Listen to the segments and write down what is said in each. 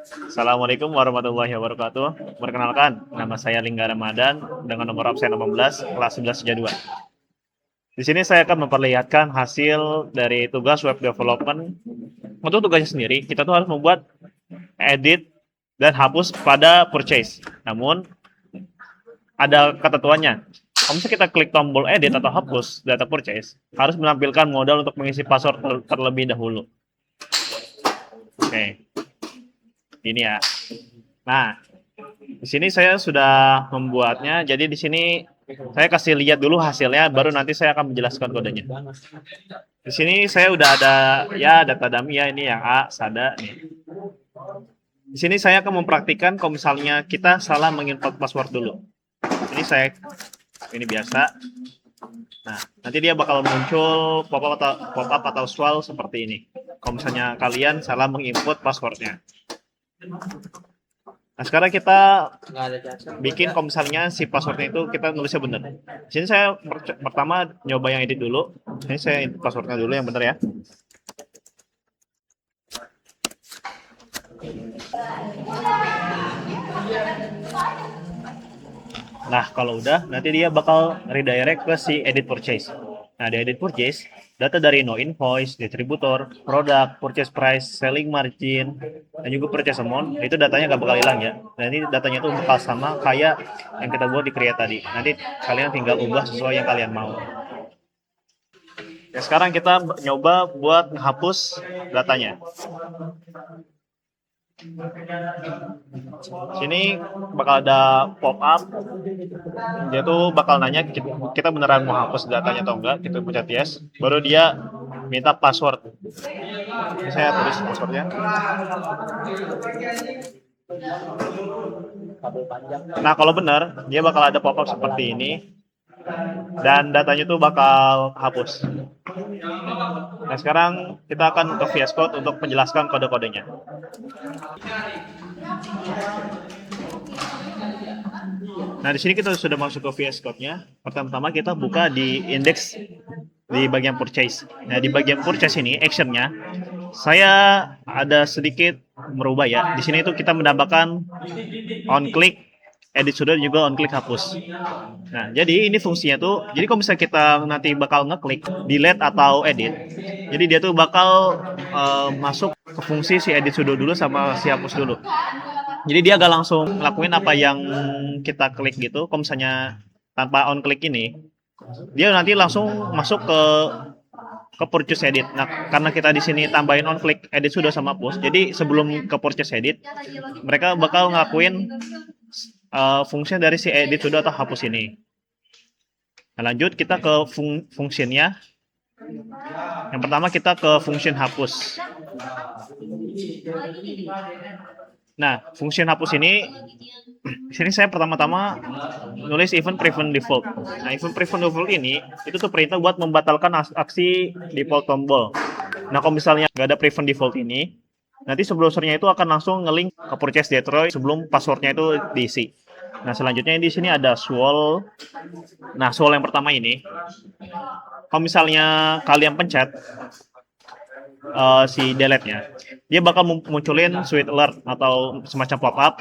Assalamualaikum warahmatullahi wabarakatuh. Perkenalkan, nama saya Lingga Ramadan dengan nomor absen 18, kelas 11 2. Di sini saya akan memperlihatkan hasil dari tugas web development. Untuk tugasnya sendiri, kita tuh harus membuat edit dan hapus pada purchase. Namun, ada ketentuannya. Kalau misalnya kita klik tombol edit atau hapus data purchase, harus menampilkan modal untuk mengisi password terlebih dahulu. Oke, ini ya. Nah, di sini saya sudah membuatnya. Jadi di sini saya kasih lihat dulu hasilnya, baru nanti saya akan menjelaskan kodenya. Di sini saya udah ada ya data dummy ya, ini yang A, SADA nih. Di sini saya akan mempraktikkan kalau misalnya kita salah menginput password dulu. Ini biasa. Nah, nanti dia bakal muncul pop-up atau scroll seperti ini. Kalau misalnya kalian salah menginput passwordnya. Nah, sekarang kita bikin kalau misalnya si passwordnya itu kita nulisnya benar. Di sini saya pertama nyoba yang edit dulu. Ini saya input passwordnya dulu yang benar ya. Nah, kalau udah, nanti dia bakal redirect ke si edit purchase. Nah, di edit purchase, data dari no invoice, distributor, produk, purchase price, selling margin, dan juga purchase amount, itu datanya nggak bakal hilang ya. Dan ini datanya tuh bakal sama kayak yang kita buat di create tadi. Nanti kalian tinggal ubah sesuai yang kalian mau. Ya, sekarang kita nyoba buat menghapus datanya. Sini bakal ada pop up, dia tuh bakal nanya kita beneran mau hapus datanya atau enggak. Kita pencet yes, baru dia minta password. Ini saya tulis passwordnya. Nah, kalau benar dia bakal ada pop up seperti ini dan datanya tuh bakal hapus. Nah, sekarang kita akan ke VS Code untuk menjelaskan kode-kodenya. Nah, di sini kita sudah masuk ke VS Code-nya. Pertama-tama kita buka di index di bagian purchase. Nah, di bagian purchase ini action-nya saya ada sedikit merubah ya. Di sini itu kita menambahkan on click edit sudah juga on click hapus. Nah, jadi ini fungsinya tuh, jadi kalau misalnya kita nanti bakal ngeklik delete atau edit, jadi dia tuh bakal masuk ke fungsi si edit sudo dulu sama si hapus dulu. Jadi dia gak langsung ngelakuin apa yang kita klik gitu. Kalau misalnya tanpa on click ini, dia nanti langsung masuk ke purchase edit. Nah, karena kita di sini tambahin on click edit sudah sama push, jadi sebelum ke purchase edit, mereka bakal ngelakuin fungsi dari si edit sudah atau hapus ini. Nah, lanjut kita ke fungsinya. Yang pertama kita ke function hapus. Nah, function hapus ini, di sini saya pertama-tama nulis event prevent default. Nah, event prevent default ini itu tuh perintah buat membatalkan aksi default tombol. Nah, kalau misalnya nggak ada prevent default ini, nanti browsernya itu akan langsung ngelink ke purchase Detroit sebelum passwordnya itu diisi. Nah, selanjutnya di sini ada swall. Nah, swall yang pertama ini, kalau misalnya kalian pencet si delete-nya, dia bakal munculin sweet alert atau semacam pop-up.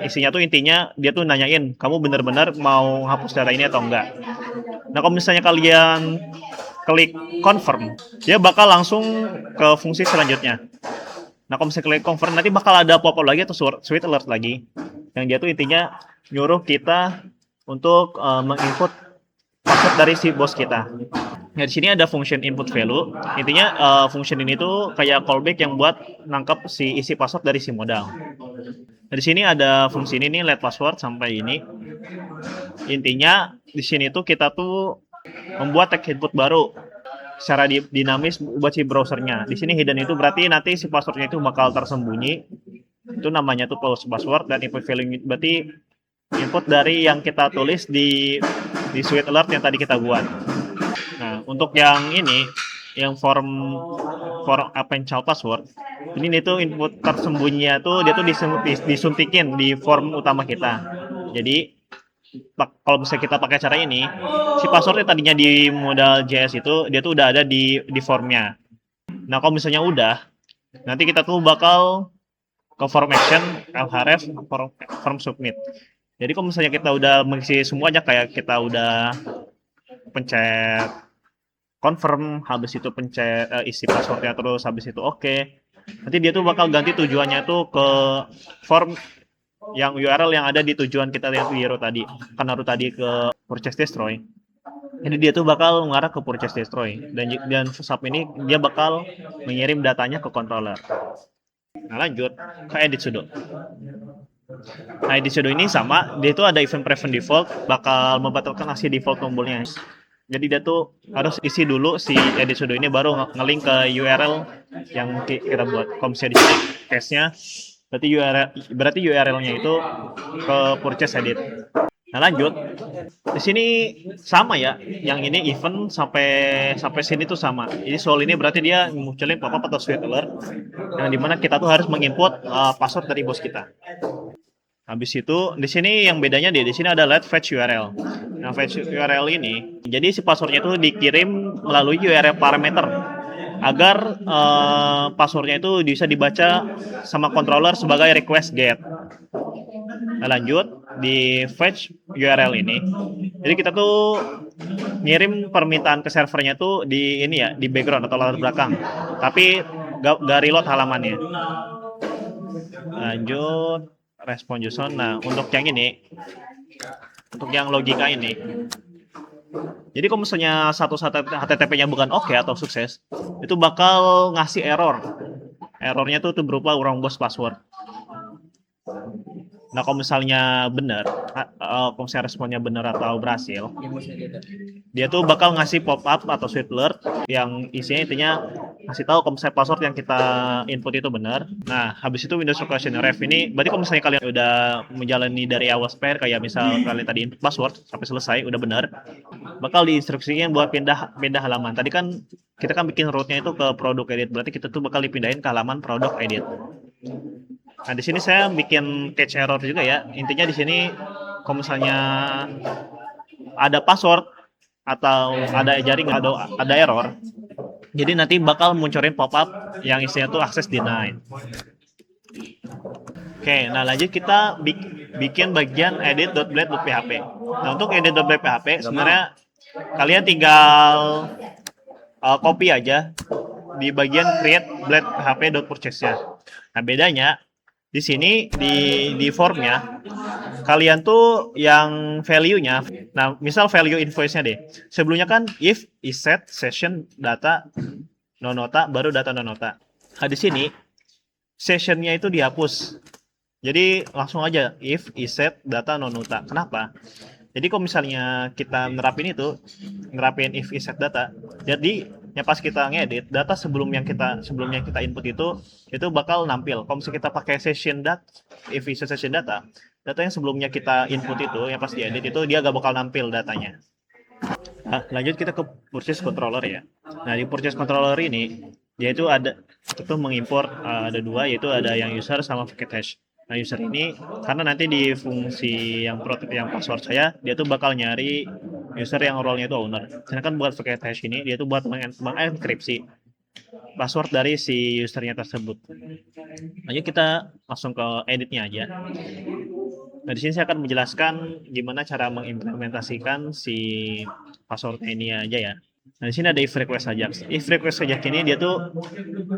Isinya tuh intinya dia tuh nanyain kamu benar-benar mau hapus data ini atau enggak. Nah, kalau misalnya kalian klik confirm, dia bakal langsung ke fungsi selanjutnya. Nah, kalau misalnya klik confirm, nanti bakal ada pop-up lagi atau sweet alert lagi. Yang dia tuh intinya nyuruh kita untuk menginput password dari si bos kita. Nah, di sini ada function input value. Intinya function ini tuh kayak callback yang buat nangkep si isi password dari si modal. Nah, di sini ada fungsi ini nih, let password sampai ini. Intinya di sini tuh kita tuh membuat tag input baru secara dinamis buat si browsernya. Di sini hidden itu berarti nanti si passwordnya itu bakal tersembunyi. Itu namanya tuh post password, dan input value berarti input dari yang kita tulis di sweet alert yang tadi kita buat. Nah, untuk yang ini, yang form append child password, ini tuh input tersembunyinya tuh dia tuh disuntikin di form utama kita. Jadi kalau misalnya kita pakai cara ini, si passwordnya tadinya di modal JS itu dia tuh udah ada di formnya. Nah, kalau misalnya udah, nanti kita tuh bakal ke form action, lhref, form submit. Jadi kalau misalnya kita udah mengisi semuanya, kayak kita udah pencet confirm, habis itu pencet isi passwordnya, terus habis itu oke, nanti dia tuh bakal ganti tujuannya tuh ke form yang URL yang ada di tujuan kita yang hero tadi, kan naruh tadi ke purchase destroy. Jadi dia tuh bakal mengarah ke purchase destroy, dan sub ini dia bakal mengirim datanya ke controller. Nah lanjut ke edit sudo. Nah edit sudo ini sama, dia itu ada event prevent default, bakal membatalkan aksi default tombolnya. Jadi dia tuh harus isi dulu si edit sudo ini baru ngelink ke URL yang kita buat. Kalau misalnya di sini case-nya berarti URL-nya itu ke purchase edit. Nah lanjut, di sini sama ya, yang ini event sampai sini tuh sama. Ini soal ini berarti dia munculin pop-up atau sweet alert, yang dimana kita tuh harus menginput password dari bos kita. Habis itu di sini yang bedanya di sini ada let fetch URL. Nah fetch URL ini, jadi si passwordnya itu dikirim melalui URL parameter agar passwordnya itu bisa dibaca sama controller sebagai request get. Nah lanjut di fetch URL ini, jadi kita tuh ngirim permintaan ke servernya tuh di ini ya, di background atau latar belakang, tapi gak reload halamannya. Lanjut respon JSON. Nah untuk yang ini, untuk yang logika ini, jadi kalau misalnya satu HTTP-nya bukan oke atau sukses, itu bakal ngasih error. Errornya tuh berupa wrong boss password. Nah kalau misalnya benar, kalau misalnya responnya benar atau berhasil, dia tuh bakal ngasih pop-up atau sweet alert yang isinya intinya ngasih tahu kalau misalnya password yang kita input itu benar. Nah habis itu Windows Location Ref ini, berarti kalau misalnya kalian udah menjalani dari awal spare, kayak misal kalian tadi input password sampai selesai udah benar, bakal diinstruksikan buat pindah halaman. Tadi kan kita kan bikin rootnya itu ke produk edit, berarti kita tuh bakal dipindahin ke halaman produk edit. Nah, di sini saya bikin catch error juga ya. Intinya di sini kalau misalnya ada password atau ada jaringan, ada error, jadi nanti bakal munculin pop-up yang isinya tuh access denied. Oke, nah lanjut kita bikin bagian edit.blade.php. Nah, untuk edit.blade.php sebenarnya kalian tinggal copy aja di bagian create blade.php.purchase-nya. Nah, bedanya di sini di formnya kalian tuh yang value-nya, nah misal value invoice-nya deh, sebelumnya kan if isset session data nonota baru data nonota. Nah di sini session-nya itu dihapus, jadi langsung aja if isset data nonota. Kenapa? Jadi kalau misalnya kita nerapin if isset data, jadi ya pas kita ngedit data sebelumnya kita input itu bakal nampil. Kalau misalnya kita pakai session data, if isset session data yang sebelumnya kita input itu yang pas diedit itu dia gak bakal nampil datanya. Nah, lanjut kita ke purchase controller ya. Nah di purchase controller ini dia itu mengimport ada dua, yaitu ada yang user sama packet hash. Nah user ini karena nanti di fungsi yang password saya, dia tuh bakal nyari user yang role-nya itu owner. Sedangkan buat packet hash ini dia tuh buat mengenkripsi password dari si usernya tersebut. Lanjut kita langsung ke editnya aja. Nah di sini saya akan menjelaskan gimana cara mengimplementasikan si password ini aja ya. Nah di sini ada if request Ajax. If request Ajax ini dia tuh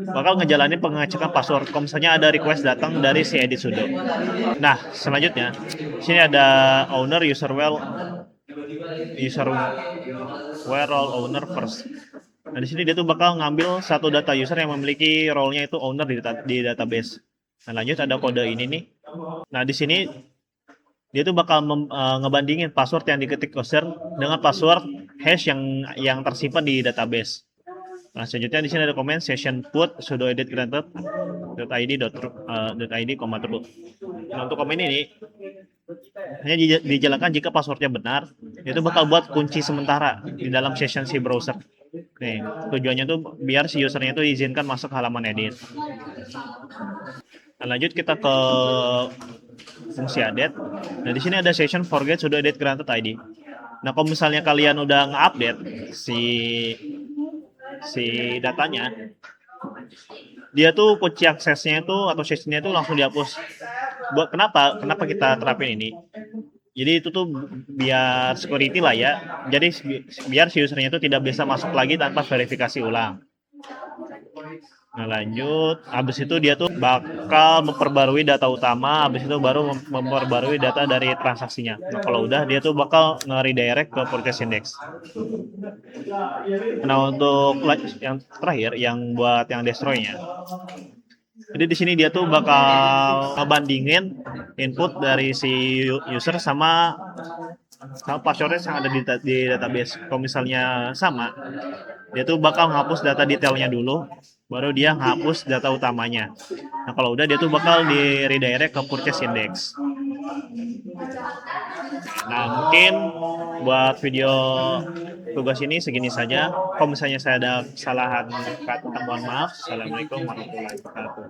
bakal ngejalanin pengecekan password kalau misalnya ada request datang dari si edit sudo. Nah selanjutnya sini ada owner user role owner first. Nah di sini dia tuh bakal ngambil satu data user yang memiliki role-nya itu owner di database. Nah lanjut ada kode ini nih. Nah di sini dia tuh bakal ngebandingin password yang diketik user dengan password hash yang tersimpan di database. Nah, selanjutnya di sini ada komen session put sudo edit granted .id, true. Nah, untuk komen ini hanya dijalankan jika passwordnya benar, itu bakal buat kunci sementara di dalam session si browser. Nih, tujuannya tuh biar si usernya tuh diizinkan masuk halaman edit. Nah, lanjut kita ke fungsi update. Nah, di sini ada session forget sudo edit granted ID. Nah, kalau misalnya kalian udah nge-update si datanya, dia tuh kunci aksesnya itu atau sessionnya itu langsung dihapus. Buat kenapa? Kenapa kita terapin ini? Jadi itu tuh biar security lah ya. Jadi biar si usernya itu tidak bisa masuk lagi tanpa verifikasi ulang. Nah lanjut, habis itu dia tuh bakal memperbarui data utama, habis itu baru memperbarui data dari transaksinya. Nah kalau udah dia tuh bakal nge-redirect ke purchase index. Nah untuk yang terakhir, yang buat yang destroy-nya, jadi di sini dia tuh bakal ngebandingin input dari si user sama passwordnya yang ada di database. Kalau misalnya sama, dia tuh bakal ngapus data detailnya dulu, baru dia ngapus data utamanya. Nah kalau udah dia tuh bakal di redirect ke purchase index. Nah mungkin buat video tugas ini segini saja. Kalau misalnya saya ada kesalahan kata, mohon maaf. Assalamualaikum warahmatullahi wabarakatuh.